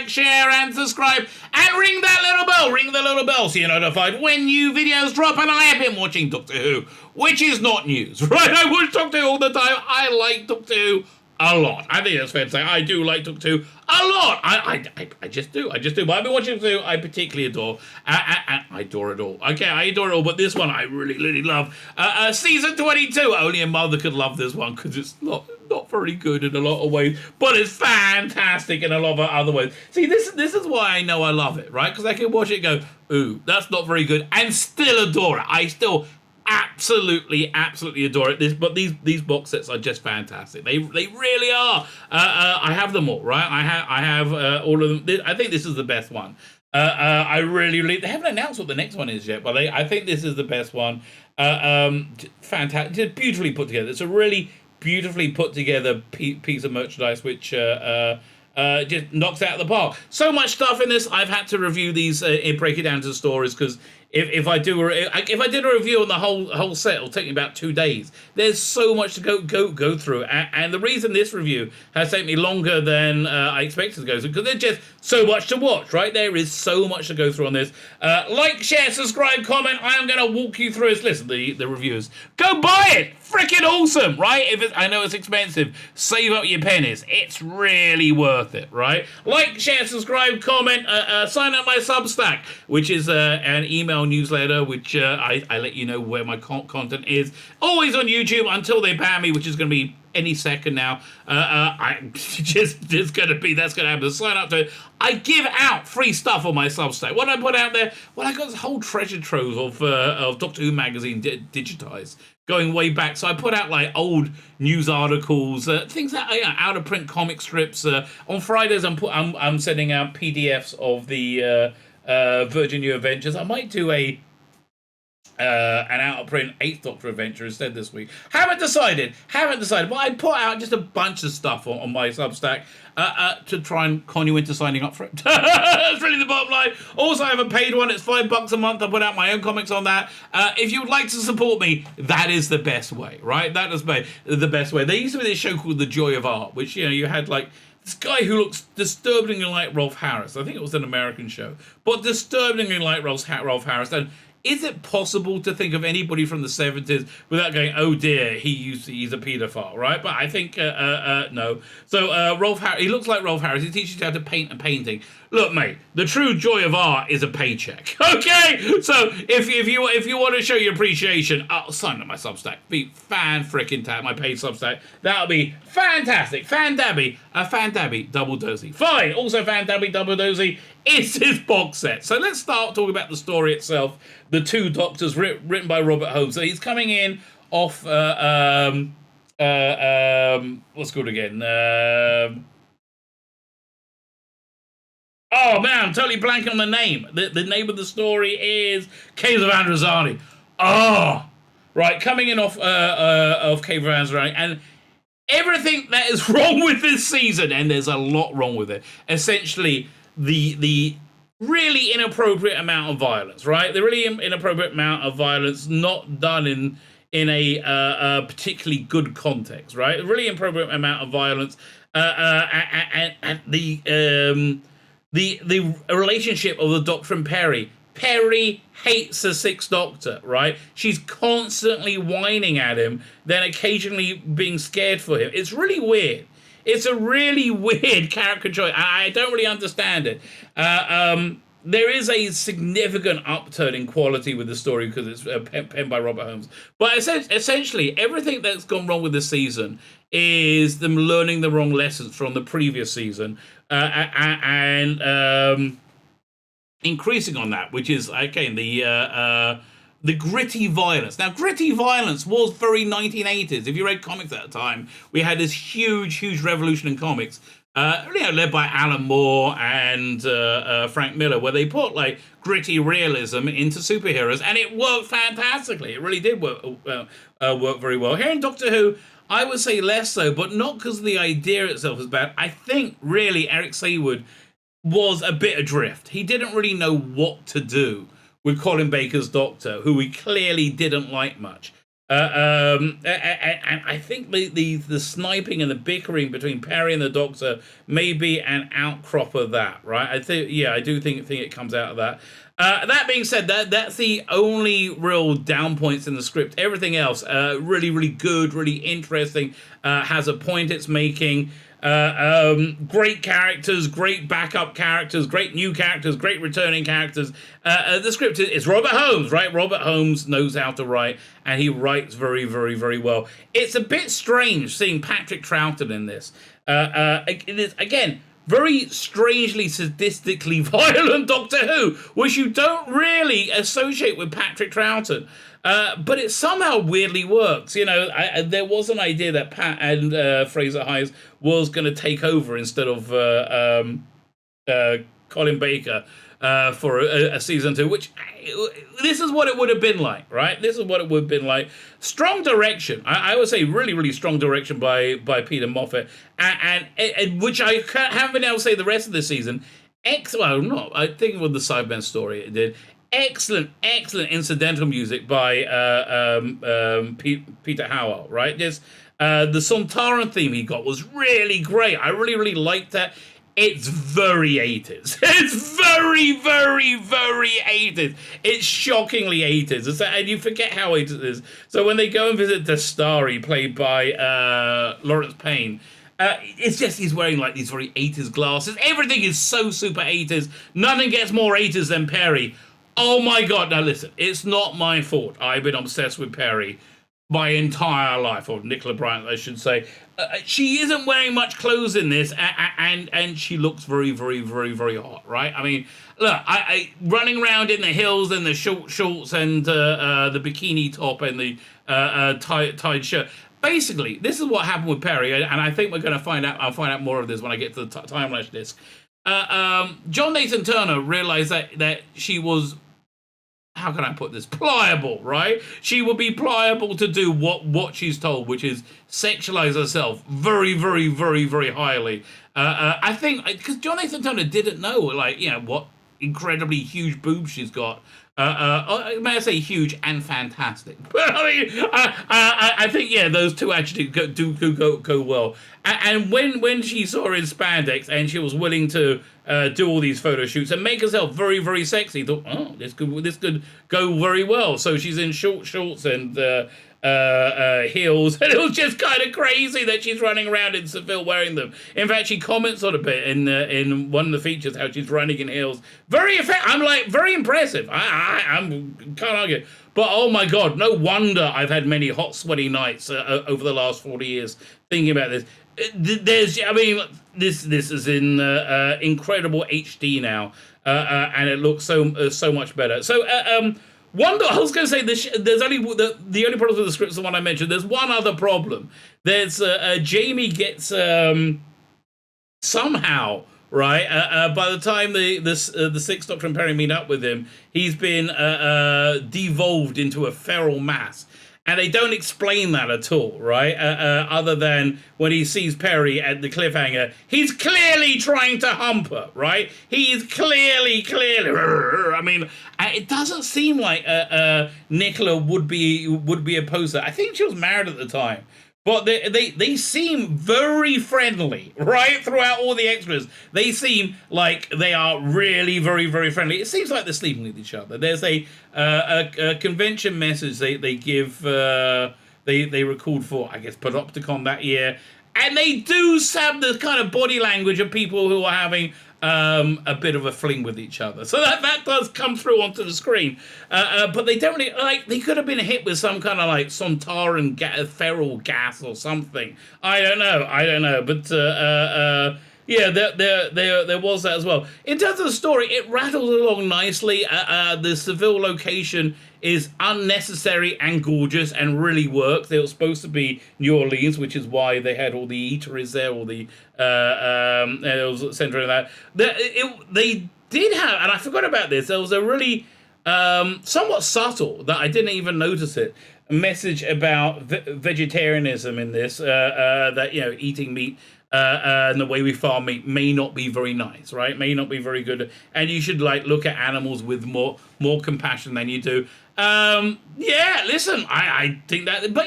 like, share, and subscribe, and ring that little bell. Ring the little bell so you're notified when new videos drop. And I have been watching Doctor Who, which is not news, right? I watch Doctor Who all the time. I like Doctor Who a lot. I think that's fair to say. I do like Doctor Who a lot. I just do. But I've been watching Doctor Who I particularly adore. I adore it all. Okay, I adore it all, but this one I really, really love. Season 22. Only a mother could love this one because it's not very good in a lot of ways, but it's fantastic in a lot of other ways. See, this is why I know I love it, right? Because I can watch it and go, ooh, that's not very good, and still adore it. I still absolutely adore it. But these box sets are just fantastic. They really are. I have them all, right? I have all of them. I think this is the best one. I really they haven't announced what the next one is yet, but I think this is the best one. Fantastic, just beautifully put together. It's a really beautifully put together piece of merchandise which just knocks out of the park. So much stuff in this. I've had to review these and break it down to the stories because if I did a review on the whole set, it'll take me about 2 days. There's so much to go through, and the reason this review has taken me longer than I expected to go through, because there's just so much to watch, right? There is so much to go through on this. Like, share, subscribe, comment. I am going to walk you through this. Listen, the reviewers, go buy it. Freaking awesome, right? I know it's expensive, save up your pennies. It's really worth it, right? Like, share, subscribe, comment, sign up my Substack, which is an email newsletter, which I let you know where my content is. Always on YouTube until they ban me, which is going to be any second now. That's going to happen. Sign up to it. I give out free stuff on my Substack. What I put out there, well, I got this whole treasure trove of Doctor Who magazine digitized, going way back. So I put out like old news articles, things that out of print comic strips. On Fridays, I'm sending out PDFs of the Virgin New Adventures. I might do an out-of-print 8th Doctor adventure instead this week. Haven't decided. But I put out just a bunch of stuff on my Substack to try and con you into signing up for it. That's really the bottom line. Also, I have a paid one. It's $5 a month. I put out my own comics on that. If you would like to support me, that is the best way, right? That is the best way. There used to be this show called The Joy of Art, which, you had like this guy who looks disturbingly like Rolf Harris. I think it was an American show, but disturbingly like Rolf Harris. And is it possible to think of anybody from the 70s without going, oh dear, he's a paedophile, right? But I think, no. So Rolf Harris, he looks like Rolf Harris. He teaches you how to paint a painting. Look, mate, the true joy of art is a paycheck, okay? So if you want to show your appreciation, I'll sign up my Substack. Be fan-frickin-tab, my paid Substack. That'll be fantastic. Fan-dabby, double dozy. Fine, also fan-dabby, double dozy. It's his box set. So let's start talking about the story itself. The Two Doctors, written by Robert Holmes. So he's coming in off, what's it called again? Oh man, I'm totally blanking on the name. The name of the story is Caves of Androzani. Oh, right, coming in off Cave of Androzani, and everything that is wrong with this season, and there's a lot wrong with it. Essentially, the really inappropriate amount of violence, right? The really inappropriate amount of violence not done in a particularly good context, right? A really inappropriate amount of violence, and the relationship of the Doctor and Perry. Perry hates the Sixth Doctor, right? She's constantly whining at him, then occasionally being scared for him. It's really weird. It's a really weird character choice. I don't really understand it. There is a significant upturn in quality with the story because it's penned by Robert Holmes. But essentially, everything that's gone wrong with this season is them learning the wrong lessons from the previous season and increasing on that, which is, again, the gritty violence. Now, gritty violence was very 1980s. If you read comics at the time, we had this huge revolution in comics, led by Alan Moore and Frank Miller, where they put like gritty realism into superheroes, and it worked fantastically. It really did work very well. Here in Doctor Who, I would say less so, but not because the idea itself is bad. I think really Eric Saward was a bit adrift. He didn't really know what to do with Colin Baker's Doctor, who we clearly didn't like much. And I think the sniping and the bickering between Perry and the Doctor may be an outcrop of that, right? I do think it comes out of that. That being said, that's the only real down points in the script. Everything else, really, really good, really interesting, has a point it's making. Great characters, great backup characters, great new characters, great returning characters. The script is Robert Holmes, right? Robert Holmes knows how to write, and he writes very, very, very well. It's a bit strange seeing Patrick Troughton in this. It is, again, very strangely sadistically violent Doctor Who, which you don't really associate with Patrick Troughton. But it somehow weirdly works. You know, there was an idea that Pat and Fraser Hines was going to take over instead of Colin Baker for a season 2, which this is what it would have been like, right? This is what it would have been like. Strong direction. I would say really, really strong direction by Peter Moffat, and which I haven't been able to say the rest of the season. Well, not. I think with the Cybermen story it did. Excellent incidental music by Peter Howell, right? There's the Sontaran theme he got was really great. I really, really liked that. It's very 80s. It's very, very, very 80s. It's shockingly 80s. And you forget how 80s it is. So when they go and visit Dastari, played by Lawrence Payne, it's just he's wearing like these very 80s glasses. Everything is so super 80s. Nothing gets more 80s than Perry. Oh my God, now listen, it's not my fault. I've been obsessed with Perry my entire life, or Nicola Bryant, I should say. She isn't wearing much clothes in this, and she looks very, very, very, very hot, right? I mean, look, I running around in the hills and the short shorts and the bikini top and the tied shirt. Basically, this is what happened with Perry, and I think we're going to find out. I'll find out more of this when I get to the Timelapse disc. John Nathan Turner realized that she was, how can I put this, pliable, right? She would be pliable to do what she's told, which is sexualize herself very, very, very, very highly. I think, because John Nathan Turner didn't know, like, you know, what incredibly huge boobs she's got. May I say huge and fantastic? But I mean, I think, yeah, those two actually go well. And when she saw her in spandex and she was willing to do all these photo shoots and make herself very, very sexy, thought, oh, this could go very well. So she's in short shorts and heels, and it was just kind of crazy that she's running around in Seville wearing them. In fact, she comments on a bit in one of the features how she's running in heels. Very I'm like, very impressive. I can't argue. But oh my God, no wonder I've had many hot, sweaty nights over the last 40 years thinking about this. This is in incredible HD now, and it looks so much better. So I was going to say there's only the only problem with the script is the one I mentioned. There's one other problem. There's Jamie gets somehow, right, by the time the Sixth Doctor and Perry meet up with him, he's been devolved into a feral mass. And they don't explain that at all, right? Other than when he sees Perry at the cliffhanger, he's clearly trying to hump her, right? He is clearly. I mean, it doesn't seem like Nicola would be opposed to that. I think she was married at the time. But they seem very friendly, right? Throughout all the extras, they seem like they are really very, very friendly. It seems like they're sleeping with each other. There's a convention message they give, they record for, I guess, Panopticon that year, and they do have the kind of body language of people who are having a bit of a fling with each other. So that does come through onto the screen. But they don't really, like, they could have been hit with some kind of like Sontaran feral gas or something. I don't know. But yeah, there was that as well. In terms of the story, it rattles along nicely. The Seville location is unnecessary and gorgeous and really works. It was supposed to be New Orleans, which is why they had all the eateries there, all the it was centered in that. They did have, and I forgot about this, there was a really somewhat subtle, that I didn't even notice it, a message about vegetarianism in this, that, you know, eating meat and the way we farm meat may not be very nice, right? May not be very good, and you should like look at animals with more compassion than you do. Yeah, listen, I think that, but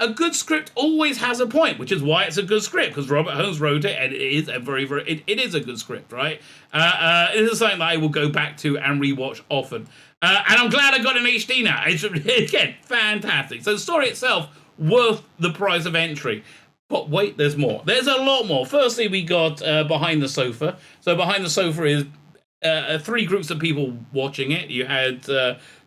a good script always has a point, which is why it's a good script, because Robert Holmes wrote it, and it is a it is a good script, right? It is something that I will go back to and rewatch often. And I'm glad I got an HD now. It's, again, fantastic. So the story itself, worth the price of entry. But wait, there's more. There's a lot more. Firstly, we got Behind the Sofa. So Behind the Sofa is three groups of people watching it. You had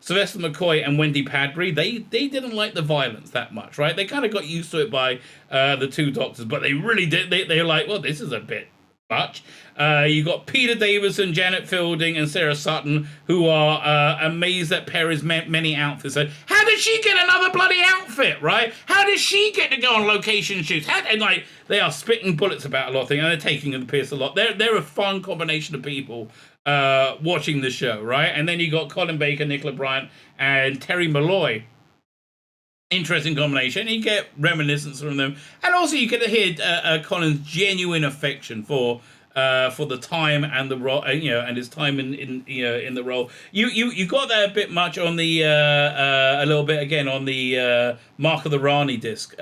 Sylvester McCoy and Wendy Padbury. They didn't like the violence that much, right? They kind of got used to it by the two doctors, but they really did. They were like, well, this is a bit much. You got Peter Davison, Janet Fielding, and Sarah Sutton, who are amazed at Perry's many outfits. So how did she get another bloody outfit, right? How did she get to go on location shoots? And like, they are spitting bullets about a lot of things, and they're taking the piss a lot. They're a fun combination of people watching the show, right? And then you got Colin Baker, Nicola Bryant, and Terry Malloy. Interesting combination. You get reminiscence from them, and also you get to hear Colin's genuine affection for the time and the role, and his time in the role. You got that a bit much on the a little bit again on the Mark of the Rani disc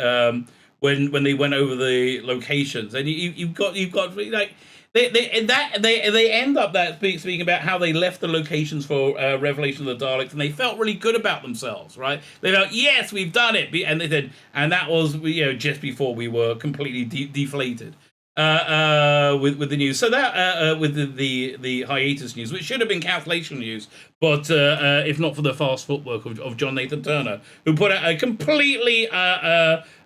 when they went over the locations, and you've got like. They end up that speaking about how they left the locations for Revelation of the Daleks, and they felt really good about themselves, right? They felt, yes, we've done it, and they said, and that was just before we were completely deflated with the news. So that with the hiatus news, which should have been cancellation news, but if not for the fast footwork of John Nathan Turner, who put out a completely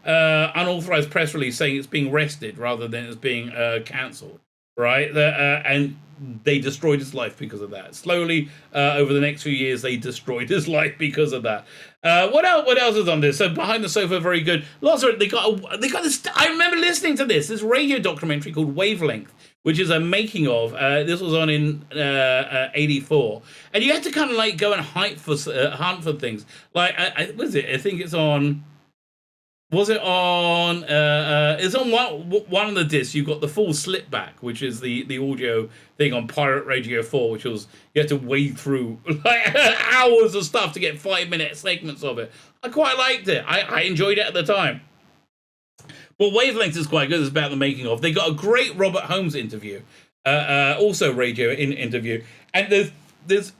unauthorized press release saying it's being rested rather than it's being cancelled. Right, and they destroyed his life because of that. Slowly, over the next few years, they destroyed his life because of that. What else is on this? So Behind the Sofa, very good. Lots of they got this. I remember listening to this radio documentary called Wavelength, which is a making of. This was on in '84, and you had to kind of like go and hunt for things. Like, what is it? I think it's on. Was it on? It's on one of the discs. You've got the full slip back, which is the audio thing on Pirate Radio 4, which was you had to wade through like hours of stuff to get 5-minute segments of it. I quite liked it. I enjoyed it at the time. But Wavelength is quite good. It's about the making of. They got a great Robert Holmes interview, also radio interview, and there's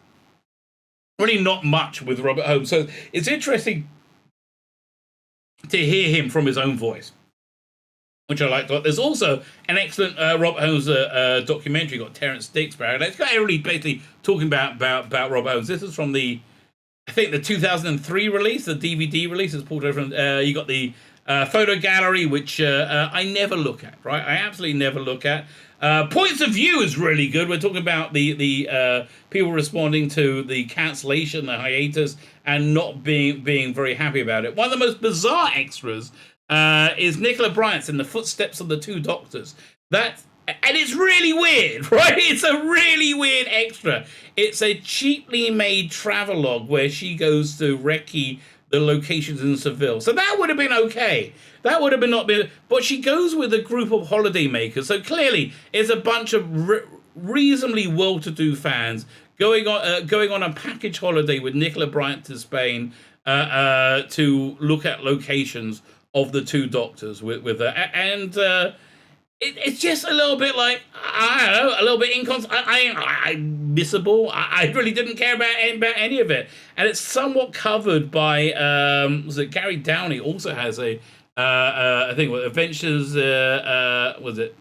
really not much with Robert Holmes, so it's interesting to hear him from his own voice, which I like. There's also an excellent Robert Holmes documentary got Terence Dicksbury. It's got everybody basically talking about Robert Holmes. This is from the 2003 release, the DVD release. It's pulled over from. You got the photo gallery, which I never look at. Right, I absolutely never look at. Points of View is really good. We're talking about the people responding to the cancellation, the hiatus, and not being very happy about it. One of the most bizarre extras is Nicola Bryant's in the footsteps of the two doctors. And it's really weird, right? It's a really weird extra. It's a cheaply made travelogue where she goes to recce the locations in Seville. So that would have been okay. That would have been not been, but she goes with a group of holidaymakers. So clearly, it's a bunch of reasonably well-to-do fans going on a package holiday with Nicola Bryant to Spain to look at locations of the two doctors with her, and it's just a little bit like, I don't know, a little bit missable. I really didn't care about any of it, and it's somewhat covered by was it Gary Downey also has a I think Adventures was it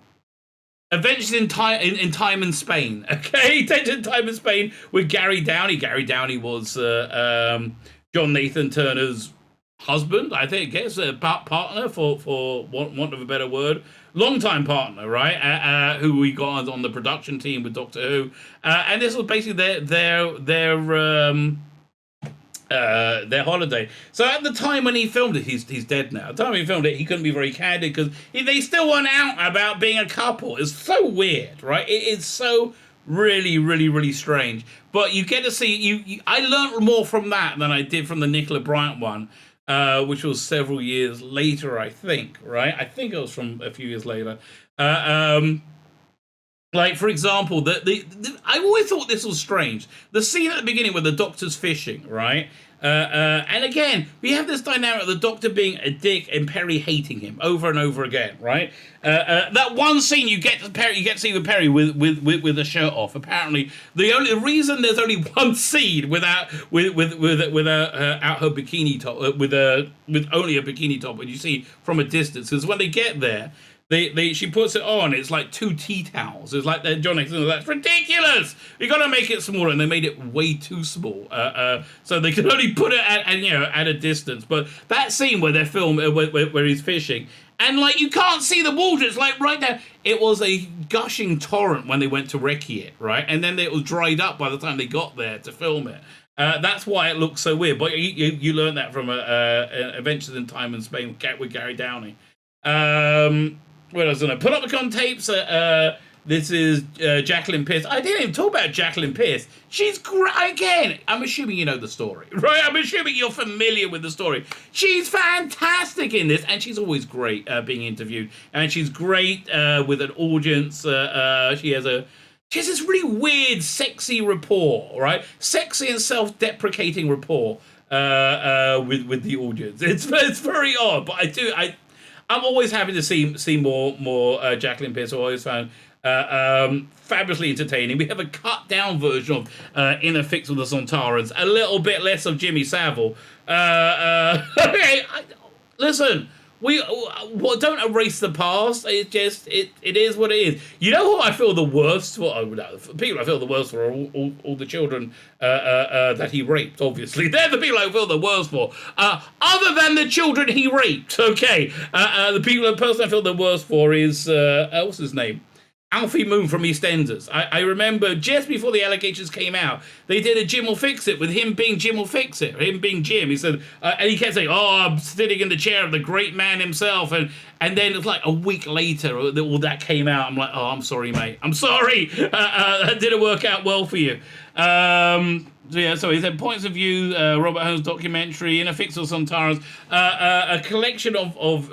Adventures in Time in Spain. Okay, Adventures in Time in Spain with Gary Downey. Gary Downey was John Nathan Turner's husband, I think, partner for want of a better word, longtime partner, right? Who we got on the production team with Doctor Who, and this was basically their holiday. So at the time when he filmed it, he's dead now. At the time he filmed it, he couldn't be very candid because they still went out about being a couple. It's so weird, right? It is so really, really, really strange. But you get to see I learned more from that than I did from the Nicola Bryant one. Which was several years later, I think, right? I think it was from a few years later. Like, for example, I always thought this was strange. The scene at the beginning where the doctor's fishing, right? And again, we have this dynamic of the Doctor being a dick and Perry hating him over and over again, right? That one scene you get to see with Perry with the shirt off. Apparently, the only reason there's only one scene without her bikini top, with only a bikini top, when you see from a distance, is when they get there. She puts it on. It's like 2 tea towels. It's like that. John Nixon. That's ridiculous. You got to make it smaller, and they made it way too small. So they could only put it at a distance. But that scene where they're filming, where he's fishing, and like you can't see the water. It's like right there. It was a gushing torrent when they went to recce it, right? And then it was dried up by the time they got there to film it. That's why it looks so weird. But you learned that from Adventures in Time and Spain with Gary Downey. What else? I put up the con tapes. This is Jacqueline Pierce. I didn't even talk about Jacqueline Pierce. She's great. Again, I'm assuming you know the story, right? I'm assuming you're familiar with the story. She's fantastic in this, and she's always great being interviewed. And she's great with an audience. She has this really weird, sexy rapport, right? Sexy and self-deprecating rapport with the audience. It's very odd, but I'm always happy to see more Jacqueline Pierce. I always found fabulously entertaining. We have a cut down version of In a Fix with the Sontarans, a little bit less of Jimmy Savile. Listen, don't erase the past. It is what it is. You know who I feel the worst for? People I feel the worst for are all the children that he raped. Obviously, they're the people I feel the worst for. Other than the children he raped, okay. The person I feel the worst for is what's his name? Alfie Moon from EastEnders. I remember just before the allegations came out, they did a Jim will fix it with him being Jim will fix it, him being Jim. He said, and he kept saying, "Oh, I'm sitting in the chair of the great man himself," and then it's like a week later, all that came out. I'm like, "Oh, I'm sorry, mate. I'm sorry. That didn't work out well for you." So he said points of view, Robert Holmes documentary, In a Fix with Sontarans, a collection of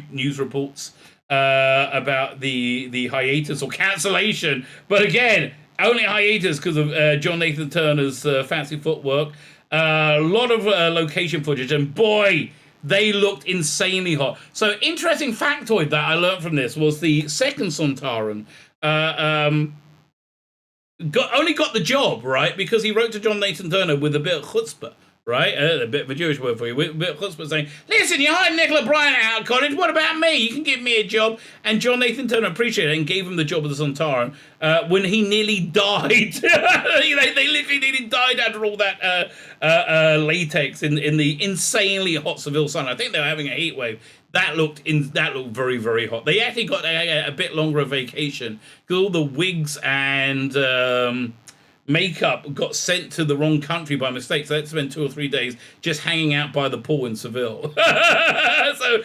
news reports. About the hiatus or cancellation, but again, only hiatus because of John Nathan Turner's fancy footwork. A lot of location footage, and boy, they looked insanely hot. So, interesting factoid that I learned from this was the second Sontaran only got the job, right, because he wrote to John Nathan Turner with a bit of chutzpah. Right, a bit of a Jewish word for you. A bit of chutzpah saying, "Listen, you hired Nicola Bryant out of college. What about me? You can give me a job." And John Nathan Turner appreciated it and gave him the job of the Sontaran when he nearly died. they literally nearly died under all that latex in the insanely hot Seville sun. I think they were having a heat wave. That looked very, very hot. They actually got a bit longer of vacation because all the wigs and makeup got sent to the wrong country by mistake, so they had to spend 2 or 3 days just hanging out by the pool in Seville. So,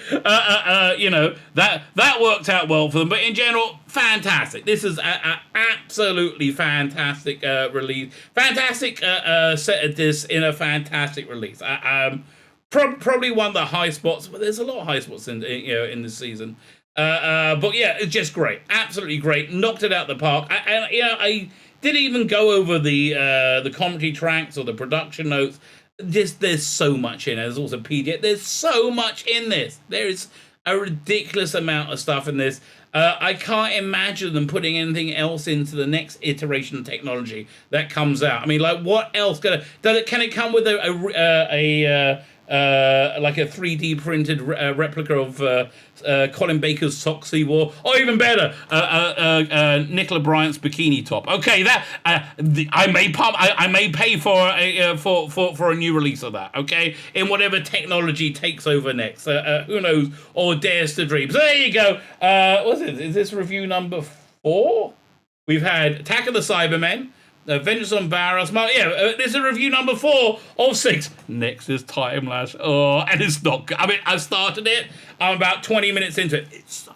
that worked out well for them. But in general, fantastic. This is an absolutely fantastic release. Fantastic set of this in a fantastic release. Probably one of the high spots, but there's a lot of high spots in this season. But yeah, it's just great. Absolutely great. Knocked it out the park. I didn't even go over the commentary tracks or the production notes. There's so much in it. There's also PDF. There's so much in this. There is a ridiculous amount of stuff in this. I can't imagine them putting anything else into the next iteration of technology that comes out. I mean, like, what else? Can it come with like a 3D printed replica of Colin Baker's socks he wore, or even better, Nicola Bryant's bikini top. Okay, that I may pay for a new release of that. Okay, in whatever technology takes over next. Who knows, or dares to dream. So there you go. What's it? Is this review number 4? We've had Attack of the Cybermen, Vengeance on Varos. This is review number 4 of 6. Next is Timelapse. Oh, and it's not good. I mean, I've started it. I'm about 20 minutes into it. It's so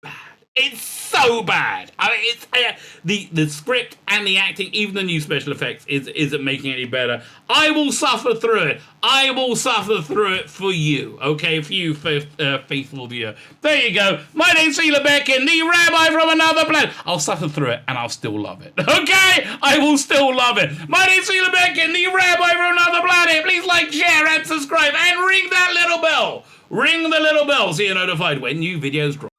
bad. It's so so bad. I mean, it's the script and the acting, even the new special effects, isn't making it any better. I will suffer through it. I will suffer through it for you, okay? For you, faithful viewer. There you go. My name's Tzvi Lebetkin, the rabbi from another planet. I'll suffer through it, and I'll still love it, okay? I will still love it. My name's Tzvi Lebetkin, the rabbi from another planet. Please like, share, and subscribe, and ring that little bell. Ring the little bell so you're notified when new videos drop.